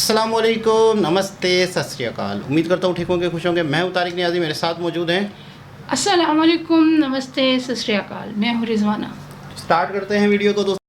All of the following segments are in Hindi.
अस्सलामुअलैकुम, नमस्ते, सत श्री अकाल। उम्मीद करता हूँ ठीक होंगे, खुश होंगे। मैं हूँ तारिक नियाज़ी, मेरे साथ मौजूद हैं। अस्सलाम वालेकुम, नमस्ते, सत श्री अकाल। मैं हूँ रिजवाना। स्टार्ट करते हैं वीडियो को दोस्तों।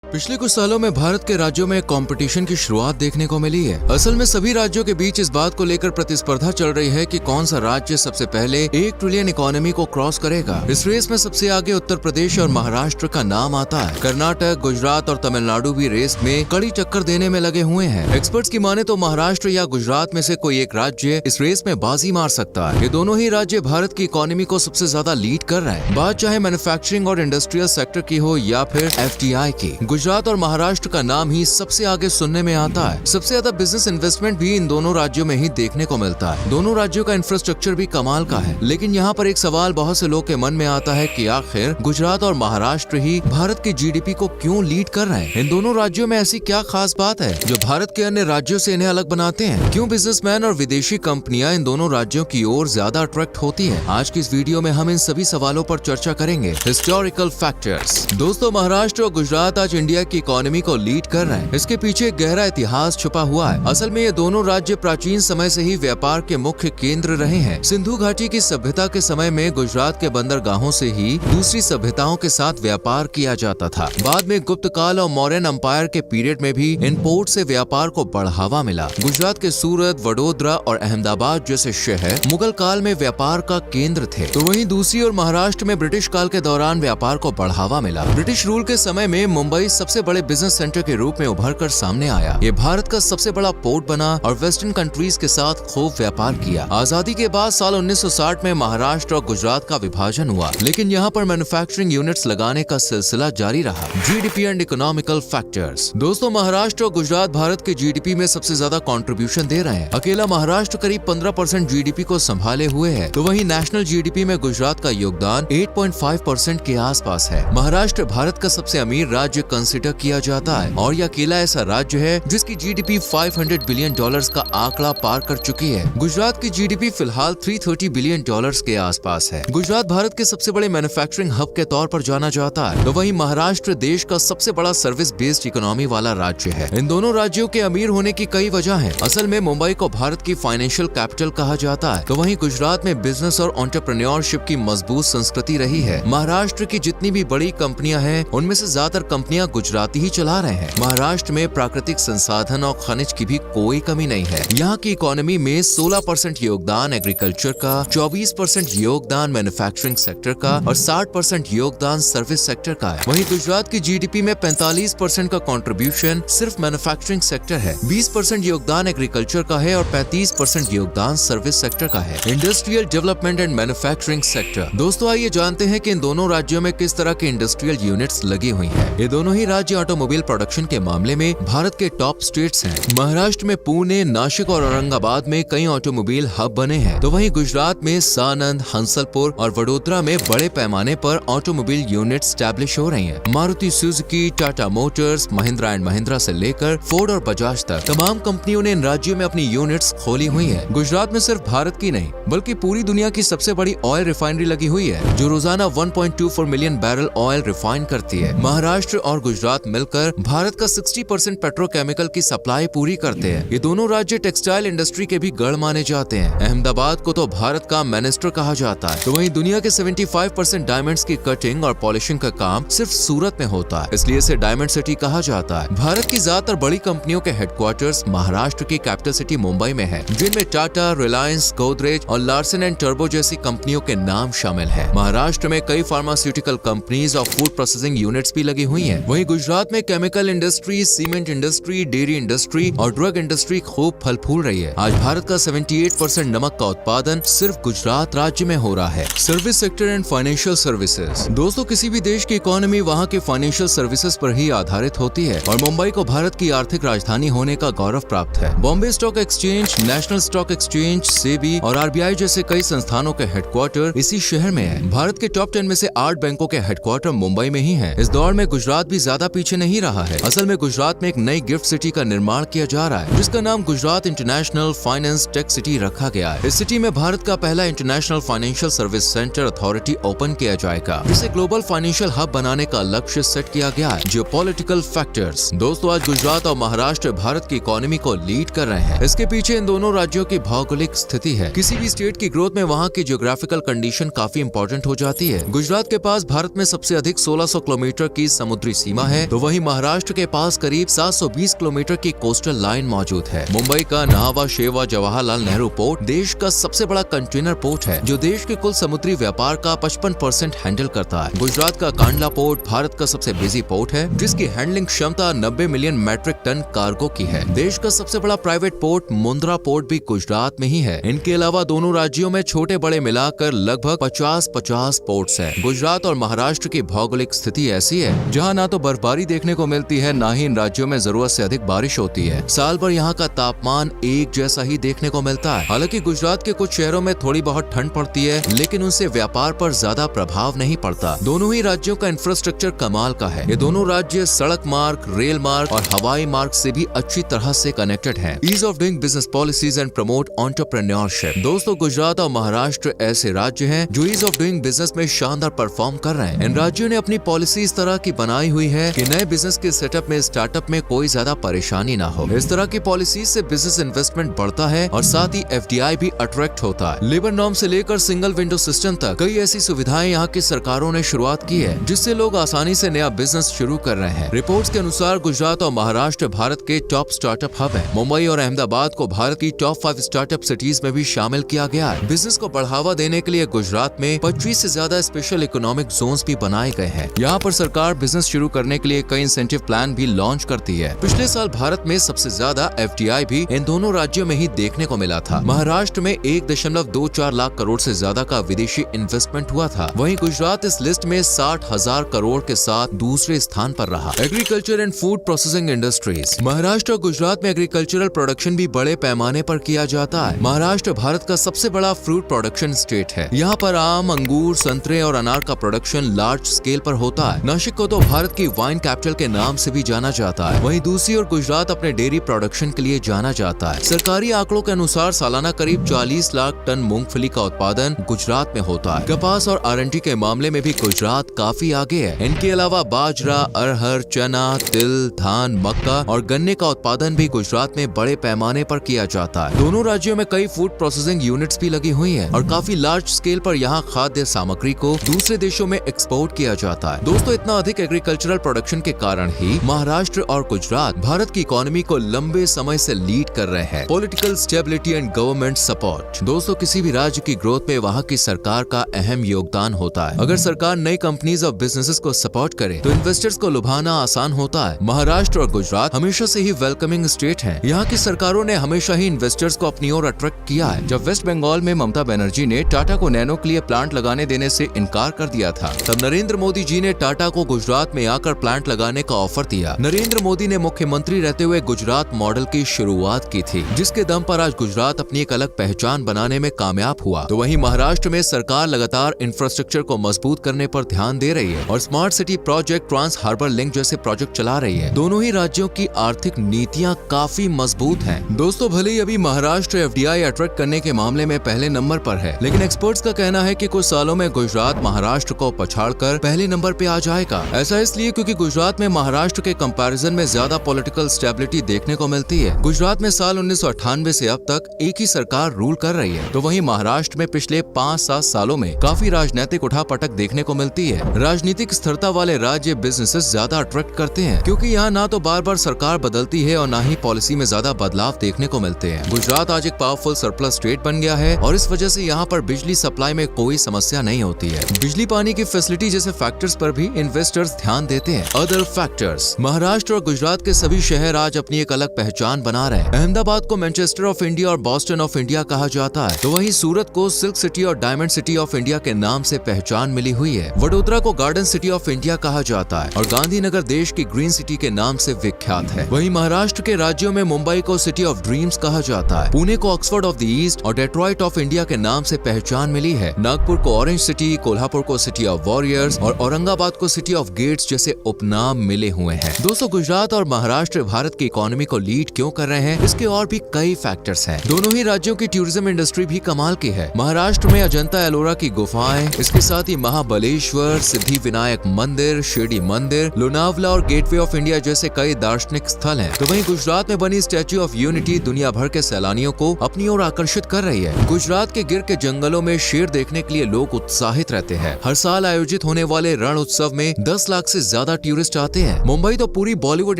पिछले कुछ सालों में भारत के राज्यों में कंपटीशन की शुरुआत देखने को मिली है। असल में सभी राज्यों के बीच इस बात को लेकर प्रतिस्पर्धा चल रही है कि कौन सा राज्य सबसे पहले 1 ट्रिलियन इकोनॉमी को क्रॉस करेगा। इस रेस में सबसे आगे उत्तर प्रदेश और महाराष्ट्र का नाम आता है। कर्नाटक, गुजरात और तमिलनाडु भी रेस में कड़ी टक्कर देने में लगे हुए हैं। एक्सपर्ट्स की माने तो महाराष्ट्र या गुजरात में से कोई एक राज्य इस रेस में बाजी मार सकता है। ये दोनों ही राज्य भारत की इकोनॉमी को सबसे ज्यादा लीड कर रहे हैं, बात चाहे मैन्युफैक्चरिंग और इंडस्ट्रियल सेक्टर की हो या फिर FDI की। गुजरात और महाराष्ट्र का नाम ही सबसे आगे सुनने में आता है। सबसे ज्यादा बिजनेस इन्वेस्टमेंट भी इन दोनों राज्यों में ही देखने को मिलता है। दोनों राज्यों का इंफ्रास्ट्रक्चर भी कमाल का है। लेकिन यहाँ पर एक सवाल बहुत से लोग के मन में आता है कि आखिर गुजरात और महाराष्ट्र ही भारत के GDP को क्यों लीड कर रहे हैं। इन दोनों राज्यों में ऐसी क्या खास बात है जो भारत के अन्य राज्यों से इन्हें अलग बनाते हैं। क्यों बिजनेसमैन और विदेशी कंपनियां इन दोनों राज्यों की ओर ज्यादा अट्रैक्ट होती है। आज की इस वीडियो में हम इन सभी सवालों पर चर्चा करेंगे। Historical factors. दोस्तों, महाराष्ट्र और गुजरात आज इंडिया की इकोनॉमी को लीड कर रहे हैं। इसके पीछे एक गहरा इतिहास छुपा हुआ है। असल में ये दोनों राज्य प्राचीन समय से ही व्यापार के मुख्य केंद्र रहे हैं। सिंधु घाटी की सभ्यता के समय में गुजरात के बंदरगाहों से ही दूसरी सभ्यताओं के साथ व्यापार किया जाता था। बाद में गुप्त काल और मौर्यन अंपायर के पीरियड में भी इन पोर्ट से व्यापार को बढ़ावा मिला। गुजरात के सूरत, वडोदरा और अहमदाबाद जैसे शहर मुगल काल में व्यापार का केंद्र थे। तो वहीं दूसरी ओर महाराष्ट्र में ब्रिटिश काल के दौरान व्यापार को बढ़ावा मिला। ब्रिटिश रूल के समय में मुंबई सबसे बड़े बिजनेस सेंटर के रूप में उभर कर सामने आया। ये भारत का सबसे बड़ा पोर्ट बना और वेस्टर्न कंट्रीज के साथ खूब व्यापार किया। आजादी के बाद साल 1960 में महाराष्ट्र और गुजरात का विभाजन हुआ, लेकिन यहाँ पर मैन्युफैक्चरिंग यूनिट्स लगाने का सिलसिला जारी रहा। GDP and economical factors. दोस्तों, महाराष्ट्र और गुजरात भारत के GDP में सबसे ज्यादा कंट्रीब्यूशन दे रहे हैं। अकेला महाराष्ट्र करीब 15% GDP को संभाले हुए है, तो वहीं नेशनल GDP में गुजरात का योगदान 8.5% के आसपास है। महाराष्ट्र भारत का सबसे अमीर राज्य कंसिडर किया जाता है और यह अकेला ऐसा राज्य है जिसकी GDP $500 बिलियन का आंकड़ा पार कर चुकी है। गुजरात की GDP फिलहाल $330 बिलियन के आसपास है। गुजरात भारत के सबसे बड़े मैन्युफैक्चरिंग हब के तौर पर जाना जाता है, तो वहीं महाराष्ट्र देश का सबसे बड़ा सर्विस बेस्ड इकोनॉमी वाला राज्य है। इन दोनों राज्यों के अमीर होने की कई वजह हैं। असल में मुंबई को भारत की फाइनेंशियल कैपिटल कहा जाता है, तो वहीं गुजरात में बिजनेस और एंटरप्रेन्योरशिप की मजबूत संस्कृति रही है। महाराष्ट्र की जितनी भी बड़ी कंपनियां हैं, उनमें से ज्यादातर कंपनियां गुजराती ही चला रहे हैं। महाराष्ट्र में प्राकृतिक संसाधन और खनिज की भी कोई कमी नहीं है। यहाँ की इकोनॉमी में 16% योगदान एग्रीकल्चर का, 24% योगदान मैन्युफैक्चरिंग सेक्टर का और 60% योगदान सर्विस सेक्टर का है। वहीं गुजरात की GDP में 45% का कंट्रीब्यूशन सिर्फ मैन्युफैक्चरिंग सेक्टर है, 20% योगदान एग्रीकल्चर का है और 35% योगदान सर्विस सेक्टर का है। Industrial development and manufacturing sector. दोस्तों, आइए जानते हैं कि इन दोनों राज्यों में किस तरह के इंडस्ट्रियल यूनिट्स लगी हुई है। ये दोनों ही राज्य ऑटोमोबाइल प्रोडक्शन के मामले में भारत के टॉप स्टेट्स हैं। महाराष्ट्र में पुणे, नासिक और औरंगाबाद में कई ऑटोमोबाइल हब बने हैं, तो वहीं गुजरात में सानंद, हंसलपुर और वडोदरा में बड़े पैमाने पर ऑटोमोबाइल यूनिट स्टैब्लिश हो रही हैं। Maruti Suzuki, Tata Motors, Mahindra and Mahindra से लेकर फोर्ड और बजाज तक तमाम कंपनियों ने इन राज्यों में अपनी यूनिट्स खोली हुई है। गुजरात में सिर्फ भारत की नहीं बल्कि पूरी दुनिया की सबसे बड़ी ऑयल रिफाइनरी लगी हुई है, जो रोजाना 1.24 मिलियन बैरल ऑयल रिफाइन करती है। महाराष्ट्र और गुजरात मिलकर भारत का 60% पेट्रोकेमिकल की सप्लाई पूरी करते हैं। ये दोनों राज्य टेक्सटाइल इंडस्ट्री के भी गढ़ माने जाते हैं। अहमदाबाद को तो भारत का मैनेस्टर कहा जाता है, तो वहीं दुनिया के 75% डायमंड्स की कटिंग और पॉलिशिंग का काम सिर्फ सूरत में होता है, इसलिए इसे डायमंड सिटी कहा जाता है। भारत की ज्यादातर बड़ी कंपनियों के हेडक्वार्टर्स महाराष्ट्र की कैपिटल सिटी मुंबई में है, जिनमें टाटा, रिलायंस, गोदरेज और लार्सन एंड टर्बो जैसी कंपनियों के नाम शामिल है। महाराष्ट्र में कई फार्मास्यूटिकल कंपनीज और फूड प्रोसेसिंग यूनिट्स भी लगी हुई है। वहीं गुजरात में chemical industry, cement industry, dairy industry और ड्रग इंडस्ट्री खूब फल फूल रही है। आज भारत का 78% नमक का उत्पादन सिर्फ गुजरात राज्य में हो रहा है। Service sector and financial services. दोस्तों, किसी भी देश की इकोनॉमी वहाँ के फाइनेंशियल सर्विसेज पर ही आधारित होती है और मुंबई को भारत की आर्थिक राजधानी होने का गौरव प्राप्त है। Bombay stock exchange, national stock exchange, SEBI और RBI जैसे कई संस्थानों के हेडक्वार्टर इसी शहर में है। भारत के टॉप 10 में से 8 बैंकों के हेडक्वार्टर मुंबई में ही है। इस दौर में गुजरात भी ज्यादा पीछे नहीं रहा है। असल में गुजरात में एक नई गिफ्ट सिटी का निर्माण किया जा रहा है, जिसका नाम Gujarat international finance tech city रखा गया है। इस सिटी में भारत का पहला international financial service centre authority open किया जाएगा, जिसे ग्लोबल फाइनेंशियल हब बनाने का लक्ष्य सेट किया गया है। Geopolitical factors. दोस्तों, आज गुजरात और महाराष्ट्र भारत की इकोनॉमी को लीड कर रहे हैं। इसके पीछे इन दोनों राज्यों की भौगोलिक स्थिति है। किसी भी स्टेट की ग्रोथ में वहाँ की जियोग्राफिकल कंडीशन काफी इंपॉर्टेंट हो जाती है। गुजरात के पास भारत में सबसे अधिक 1600 किलोमीटर की समुद्री सीमा है, तो वहीं महाराष्ट्र के पास करीब 720 किलोमीटर की कोस्टल लाइन मौजूद है। मुंबई का नाहवा शेवा जवाहरलाल नेहरू पोर्ट देश का सबसे बड़ा कंटेनर पोर्ट है, जो देश के कुल समुद्री व्यापार का 55% हैंडल करता है। गुजरात का कांडला पोर्ट भारत का सबसे बिजी पोर्ट है, जिसकी हैंडलिंग क्षमता 90 मिलियन मैट्रिक टन कार्गो की है। देश का सबसे बड़ा प्राइवेट पोर्ट मुंद्रा पोर्ट भी गुजरात में ही है। इनके अलावा दोनों राज्यों में छोटे बड़े मिलाकर लगभग 50 पोर्ट्स हैं। गुजरात और महाराष्ट्र की भौगोलिक स्थिति ऐसी है जहां ना तो बर्फबारी देखने को मिलती है, ना ही इन राज्यों में जरूरत से अधिक बारिश होती है। साल भर यहाँ का तापमान एक जैसा ही देखने को मिलता है। हालांकि गुजरात के कुछ शहरों में थोड़ी बहुत ठंड पड़ती है, लेकिन उनसे व्यापार पर ज्यादा प्रभाव नहीं पड़ता। दोनों ही राज्यों का इंफ्रास्ट्रक्चर कमाल का है। ये दोनों राज्य सड़क मार्ग, रेल मार्ग और हवाई मार्ग से भी अच्छी तरह से कनेक्टेड हैं। Ease of doing business policies and promote entrepreneurship. दोस्तों, गुजरात और महाराष्ट्र ऐसे राज्य हैं जो ईज ऑफ डूइंग बिजनेस में शानदार परफॉर्म कर रहे हैं। इन राज्यों ने अपनी पॉलिसी इस तरह की बनाई हुई है कि नए बिजनेस के सेटअप में, स्टार्टअप में कोई ज्यादा परेशानी ना हो। इस तरह की पॉलिसी से बिजनेस इन्वेस्टमेंट बढ़ता है और साथ ही FDI भी अट्रैक्ट होता है। लेबर नॉर्म से लेकर सिंगल विंडो सिस्टम तक कई ऐसी सुविधाएं यहाँ की सरकारों ने शुरुआत की है, जिससे लोग आसानी से नया बिजनेस शुरू कर रहे हैं। रिपोर्ट्स के अनुसार गुजरात और महाराष्ट्र भारत के टॉप स्टार्टअप हब है। मुंबई और अहमदाबाद को भारत की टॉप 5 स्टार्टअप सिटीज में भी शामिल किया गया है। बिजनेस को बढ़ावा देने के लिए गुजरात में 25 से ज्यादा स्पेशल इकोनॉमिक जोन्स भी बनाए गए हैं। यहाँ पर सरकार बिजनेस शुरू करने के लिए कई इंसेंटिव प्लान भी लॉन्च करती है। पिछले साल भारत में सबसे ज्यादा FDI भी इन दोनों राज्यों में ही देखने को मिला था। महाराष्ट्र में 1.24 लाख करोड़ से ज्यादा का विदेशी इन्वेस्टमेंट हुआ था। वहीं गुजरात इस लिस्ट में 60,000 करोड़ के साथ दूसरे स्थान पर रहा। Agriculture and food processing industries. Maharashtra और गुजरात में एग्रीकल्चरल प्रोडक्शन भी बड़े पैमाने पर किया जाता है। महाराष्ट्र भारत का सबसे बड़ा फ्रूट प्रोडक्शन स्टेट है। यहाँ पर आम, अंगूर, संतरे और अनार का प्रोडक्शन लार्ज स्केल पर होता है। नासिक को तो भारत की वाइन कैपिटल के नाम से भी जाना जाता है। वहीं दूसरी ओर गुजरात अपने डेयरी प्रोडक्शन के लिए जाना जाता है। सरकारी आंकड़ों के अनुसार सालाना करीब 40 लाख टन मूंगफली का उत्पादन गुजरात में होता है। कपास और R&D के मामले में भी गुजरात काफी आगे है। इनके अलावा बाजरा, अरहर, चना, तिल, धान, मक्का और गन्ने का उत्पादन भी गुजरात में बड़े पैमाने पर किया जाता है। दोनों राज्यों में कई फूड प्रोसेसिंग यूनिट्स भी लगी हुई हैं और काफी लार्ज स्केल पर यहाँ खाद्य सामग्री को दूसरे देशों में एक्सपोर्ट किया जाता है। दोस्तों, इतना अधिक एग्रीकल्चरल प्रोडक्शन के कारण ही महाराष्ट्र और गुजरात भारत की इकोनॉमी को लंबे समय से लीड कर रहे हैं। Political stability and government support. दोस्तों, किसी भी राज्य की ग्रोथ में वहाँ की सरकार का अहम योगदान होता है। अगर सरकार नई कंपनीज और बिजनेसेस को सपोर्ट करे तो इन्वेस्टर्स को लुभाना आसान होता है। महाराष्ट्र और गुजरात हमेशा से ही वेलकमिंग स्टेट हैं। यहाँ की सरकारों ने हमेशा ही इन्वेस्टर्स को अपनी ओर अट्रैक्ट किया है। जब वेस्ट बंगाल में ममता बनर्जी ने टाटा को नैनो के लिए प्लांट लगाने देने से इनकार कर दिया था, तब नरेंद्र मोदी जी ने टाटा को गुजरात में आकर प्लांट लगाने का ऑफर दिया। नरेंद्र मोदी ने मुख्यमंत्री रहते हुए गुजरात मॉडल की शुरुआत की थी, जिसके दम पर आज गुजरात अपनी एक अलग पहचान बनाने में कामयाब हुआ। तो वहीं महाराष्ट्र में सरकार लगातार इंफ्रास्ट्रक्चर को मजबूत करने पर ध्यान दे रही है और smart city project, trans harbour link जैसे प्रोजेक्ट चला रही है। दोनों ही राज्यों की आर्थिक नीतियां काफी मजबूत हैं। दोस्तों, भले ही अभी महाराष्ट्र FDI अट्रैक्ट करने के मामले में पहले नंबर पर है, लेकिन एक्सपर्ट्स का कहना है कि कुछ सालों में गुजरात महाराष्ट्र को पछाड़कर पहले नंबर पे आ जाएगा। ऐसा इसलिए क्योंकि गुजरात में महाराष्ट्र के कंपैरिजन में ज्यादा पॉलिटिकल स्टेबिलिटी देखने को मिलती है। गुजरात में साल 1998 से अब तक एक ही सरकार रूल कर रही है, तो वहीं महाराष्ट्र में पिछले 5-7 सालों में काफी राजनीतिक उठापटक देखने को मिलती है। राजनीतिक स्थिरता वाले राज्य बिजनेसेस ज्यादा अट्रैक्ट करते हैं, क्योंकि यहाँ ना तो बार बार सरकार बदलती है और ना ही पॉलिसी में ज्यादा बदलाव देखने को मिलते हैं। गुजरात आज एक पावरफुल सरप्लस स्टेट बन गया है और इस वजह से यहाँ पर बिजली सप्लाई में कोई समस्या नहीं होती है। बिजली पानी की फैसिलिटी जैसे फैक्टर्स पर भी इन्वेस्टर्स ध्यान देते हैं। Other factors. महाराष्ट्र और गुजरात के सभी शहर आज अपनी एक अलग पहचान बना रहे हैं। अहमदाबाद को मैनचेस्टर ऑफ इंडिया और बॉस्टन ऑफ इंडिया कहा जाता है, तो वहीं सूरत को सिल्क सिटी और डायमंड सिटी ऑफ इंडिया के नाम से पहचान मिली हुई है। वडोदरा को गार्डन सिटी ऑफ इंडिया कहा जाता है और गांधीनगर देश की ग्रीन सिटी के नाम से विख्यात है। वहीं महाराष्ट्र के राज्यों में मुंबई को सिटी ऑफ ड्रीम्स कहा जाता है, पुणे को ऑक्सफोर्ड ऑफ द ईस्ट और डेट्रॉइट ऑफ इंडिया के नाम से पहचान मिली है। नागपुर को ऑरेंज सिटी, कोल्हापुर को सिटी ऑफ वॉरियर्स और औरंगाबाद को सिटी ऑफ गेट्स जैसे उपनाम मिले हुए हैं। दोस्तों, गुजरात और महाराष्ट्र भारत की इकोनॉमी को लीड क्यों कर रहे हैं, इसके और भी कई फैक्टर्स हैं। दोनों ही राज्यों की टूरिज्म इंडस्ट्री भी कमाल की है। महाराष्ट्र में अजंता एलोरा की गुफाएं, इसके साथ ही महाबलेश्वर, सिद्धि विनायक मंदिर, शिरडी मंदिर, लोनावला और गेटवे ऑफ इंडिया जैसे कई दार्शनिक स्थल हैं। तो वहीं गुजरात में बनी स्टैच्यू ऑफ यूनिटी दुनिया भर के सैलानियों को अपनी ओर आकर्षित कर रही है। गुजरात के गिर के जंगलों में शेर देखने के लिए लोग उत्साहित रहते हैं। हर साल आयोजित होने वाले रण उत्सव में 10 लाख से ज्यादा टूरिस्ट आते हैं। मुंबई तो पूरी बॉलीवुड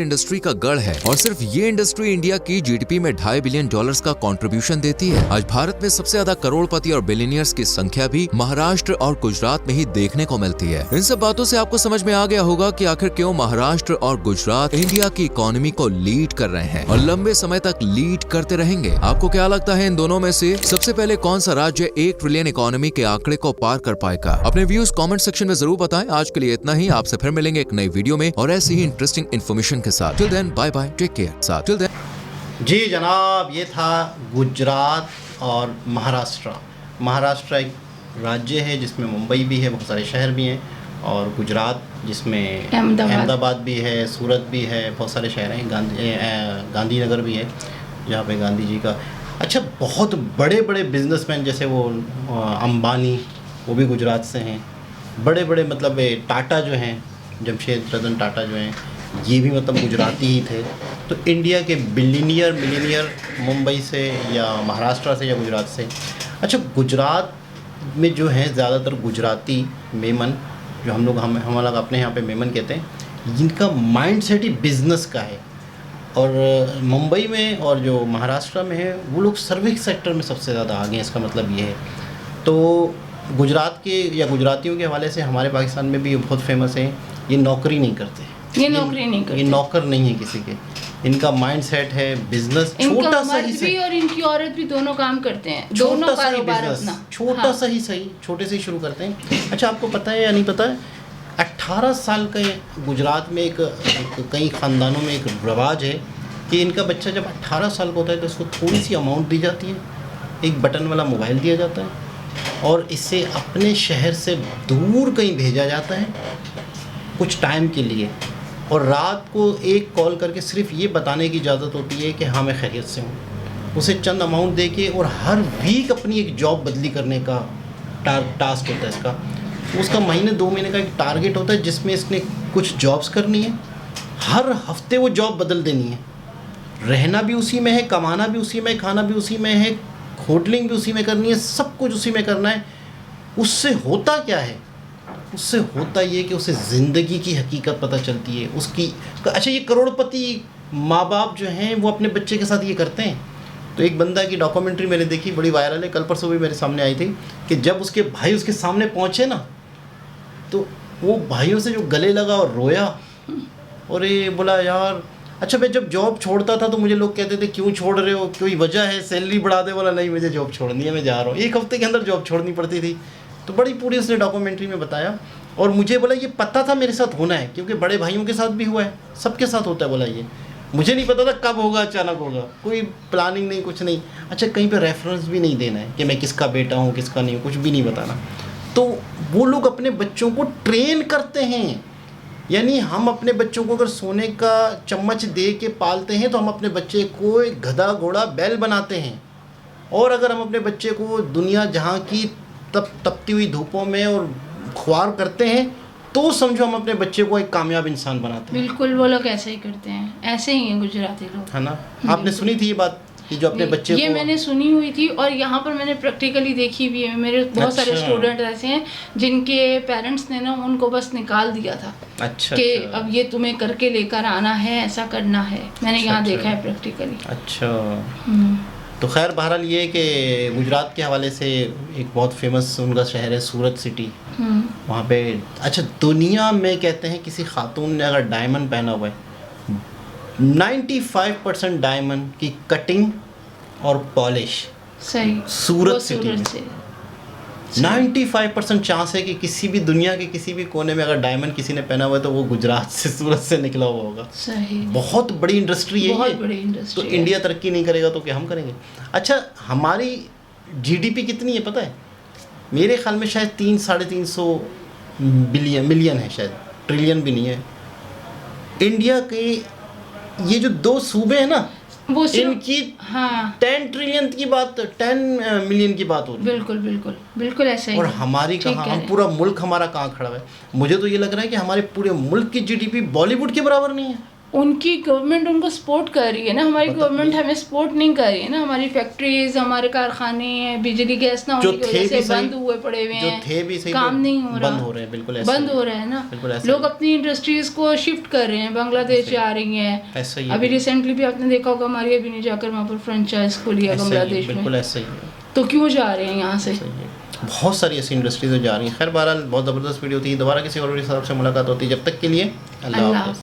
इंडस्ट्री का गढ़ है और सिर्फ ये इंडस्ट्री इंडिया की जीडीपी में $2.5 बिलियन का कंट्रीब्यूशन देती है। आज भारत में सबसे ज्यादा करोड़पति और बिलियनियर्स की संख्या भी महाराष्ट्र और गुजरात में ही देखने को मिलती है। इन सब बातों से आपको समझ में आ गया होगा कि आखिर क्यों महाराष्ट्र और गुजरात इंडिया की इकोनॉमी को लीड कर रहे हैं और लंबे समय तक लीड करते रहेंगे। आपको क्या लगता है, इन दोनों में से सबसे पहले कौन सा राज्य 1 ट्रिलियन इकोनॉमी के आंकड़े को पार कर पाएगा? अपने व्यूज कमेंट सेक्शन में जरूर बताएं। आज के लिए इतना ही। आपसे फिर मिलेंगे एक नई वीडियो में और ऐसी ही इंटरेस्टिंग इन्फॉर्मेशन के साथ। Till then, bye bye, take care. Till then. जी जनाब, ये था गुजरात और महाराष्ट्र। महाराष्ट्र एक राज्य है जिसमें मुंबई भी है, बहुत सारे शहर भी हैं, और गुजरात जिसमें अहमदाबाद भी है, सूरत भी है, बहुत सारे शहर हैं। गांधीनगर भी है जहाँ पे गांधी जी का। अच्छा, बहुत बड़े बड़े बिजनेसमैन जैसे वो अंबानी, वो भी गुजरात से हैं। बड़े बड़े मतलब टाटा जो हैं, जमशेद रतन टाटा जो हैं, ये भी मतलब गुजराती ही थे। तो इंडिया के बिलियनियर मिलियनियर मुंबई से या महाराष्ट्र से या गुजरात से। अच्छा, गुजरात में जो हैं ज़्यादातर गुजराती मेमन, जो हम लोग अपने यहाँ पे मेमन कहते हैं, जिनका माइंड सेट ही बिज़नेस का है। और मुंबई में और जो महाराष्ट्र में है, वो लोग सर्विस सेक्टर में सबसे ज़्यादा आगे हैं। इसका मतलब ये है। तो गुजरात के या गुजरातियों के हवाले से हमारे पाकिस्तान में भी ये बहुत फेमस है। ये नौकरी नहीं करते, ये नौकर नहीं है किसी के। इनका माइंड सेट है बिजनेस, छोटा सा ही सही, और इनकी औरत भी दोनों काम करते हैं, दोनों कारोबार अपना छोटा सा ही सही, छोटे से ही शुरू करते हैं। अच्छा, आपको पता है या नहीं पता है, 18 साल का गुजरात में एक कई ख़ानदानों में एक रिवाज है कि इनका बच्चा जब 18 साल का होता है तो उसको थोड़ी सी अमाउंट दी जाती है, एक बटन वाला मोबाइल दिया जाता है और इसे अपने शहर से दूर कहीं भेजा जाता है कुछ टाइम के लिए, और रात को एक कॉल करके सिर्फ ये बताने की इजाज़त होती है कि हाँ मैं खैरियत से हूँ। उसे चंद अमाउंट दे के, और हर वीक अपनी एक जॉब बदली करने का टास्क होता है इसका। उसका महीने 2 महीने का एक टारगेट होता है जिसमें इसने कुछ जॉब्स करनी है, हर हफ्ते वो जॉब बदल देनी है। रहना भी उसी में है, कमाना भी उसी में, खाना भी उसी में है, होटलिंग भी उसी में करनी है, सब कुछ उसी में करना है। उससे होता क्या है? उससे होता ये कि उसे ज़िंदगी की हकीकत पता चलती है उसकी। अच्छा, ये करोड़पति माँ बाप जो हैं वो अपने बच्चे के साथ ये करते हैं। तो एक बंदा की डॉक्यूमेंट्री मैंने देखी, बड़ी वायरल है, कल परसों भी मेरे सामने आई थी, कि जब उसके भाई उसके सामने पहुँचे ना, तो वो भाइयों से जो गले लगा और रोया, और ये बोला यार, अच्छा मैं जब जॉब छोड़ता था तो मुझे लोग कहते थे क्यों छोड़ रहे हो, कोई वजह है, सैलरी बढ़ा दे। बोला नहीं, मुझे जॉब छोड़नी है, मैं जा रहा हूँ। 1 हफ्ते के अंदर जॉब छोड़नी पड़ती थी। तो बड़ी पूरी उसने डॉक्यूमेंट्री में बताया, और मुझे बोला ये पता था मेरे साथ होना है, क्योंकि बड़े भाइयों के साथ भी हुआ है, सबके साथ होता है। बोला ये मुझे नहीं पता था कब होगा, अचानक होगा, कोई प्लानिंग नहीं, कुछ नहीं। अच्छा, कहीं पे रेफरेंस भी नहीं देना है कि मैं किसका बेटा हूँ किसका नहीं हूँ, कुछ भी नहीं बताना। तो वो लोग अपने बच्चों को ट्रेन करते हैं। यानी हम अपने बच्चों को अगर सोने का चम्मच दे के पालते हैं तो हम अपने बच्चे को एक गधा घोड़ा बैल बनाते हैं, और अगर हम अपने बच्चे को दुनिया जहाँ की तपती हुई धूपों में और ख्वार करते हैं तो समझो हम अपने बच्चे को एक कामयाब इंसान बनाते हैं। बिल्कुल, वो लोग ऐसे ही करते हैं, ऐसे ही हैं गुजराती लोग, है ना? आपने सुनी थी ये बात कि जो अपने बच्चे ये को, मैंने सुनी हुई थी, और यहाँ पर मैंने प्रैक्टिकली देखी भी है। मेरे बहुत सारे स्टूडेंट ऐसे हैं जिनके पेरेंट्स ने ना उनको बस निकाल दिया था। अच्छा, कि अच्छा। अब ये तुम्हें करके लेकर आना है, ऐसा करना है। मैंने यहाँ देखा है प्रैक्टिकली। अच्छा। तो खैर बहरहाल ये है कि गुजरात के हवाले से एक बहुत फेमस उनका शहर है सूरत सिटी। वहाँ पे अच्छा, दुनिया में कहते हैं किसी खातून ने अगर डायमंड पहना हुआ है, 95% डायमंड की कटिंग और पॉलिश सही सूरत सिटी में। 95% चांस है कि किसी भी दुनिया के किसी भी कोने में अगर डायमंड किसी ने पहना हुआ है तो वो गुजरात से, सूरत से निकला हुआ होगा। सही, बहुत बड़ी इंडस्ट्री है, बहुत बड़ी इंडस्ट्री। तो इंडिया तरक्की नहीं करेगा तो क्या हम करेंगे? अच्छा, हमारी जीडीपी कितनी है पता है? मेरे ख्याल में शायद 300-350 मिलियन है, शायद ट्रिलियन भी नहीं है। इंडिया के ये जो 2 सूबे हैं ना, वो सिर्फ इनकी हाँ 10 ट्रिलियन की बात, 10 मिलियन की बात हो रही है। बिल्कुल बिल्कुल बिल्कुल ऐसा ही और है। हमारी ठीक कहाँ, कह हम रहे पूरा मुल्क हमारा कहाँ खड़ा है। मुझे तो ये लग रहा है कि हमारे पूरे मुल्क की जीडीपी बॉलीवुड के बराबर नहीं है। हैं। उनकी गवर्नमेंट उनको सपोर्ट कर रही है ना, हमारी गवर्नमेंट हमें सपोर्ट नहीं कर रही है ना। हमारी फैक्ट्रीज, हमारे कारखाने, बिजली गैस ना जो होने की थे वजह भी से सही, बंद हुए पड़े हुए जो हैं, थे भी सही, काम वो नहीं हो रहा, बंद हो रहे हैं। बिल्कुल ऐसा बंद ही हो है। रहे हैं ना। बिल्कुल ऐसा लोग ही है। अपनी इंडस्ट्रीज को शिफ्ट कर रहे हैं, बांग्लादेश ऐसा ही जा रही हैं। ऐसा ही है। अभी रिसेंटली भी आपने देखा होगा, हमारी अभी नहीं जाकर वहाँ पर फ्रेंचाइज खोली है ऐसा ही है, बांग्लादेश में। बिल्कुल ऐसा ही है। तो क्यों जा रहे हैं यहाँ से? सही है। बहुत सारी ऐसी इंडस्ट्रीज जा रही हैं। खैर बहरहाल बहुत ज़बरदस्त वीडियो थी। दोबारा किसी और वीडियो के साथ आपसे मुलाकात होती है। जब तक के लिए अल्लाह अल्लाह हाफ़िज़।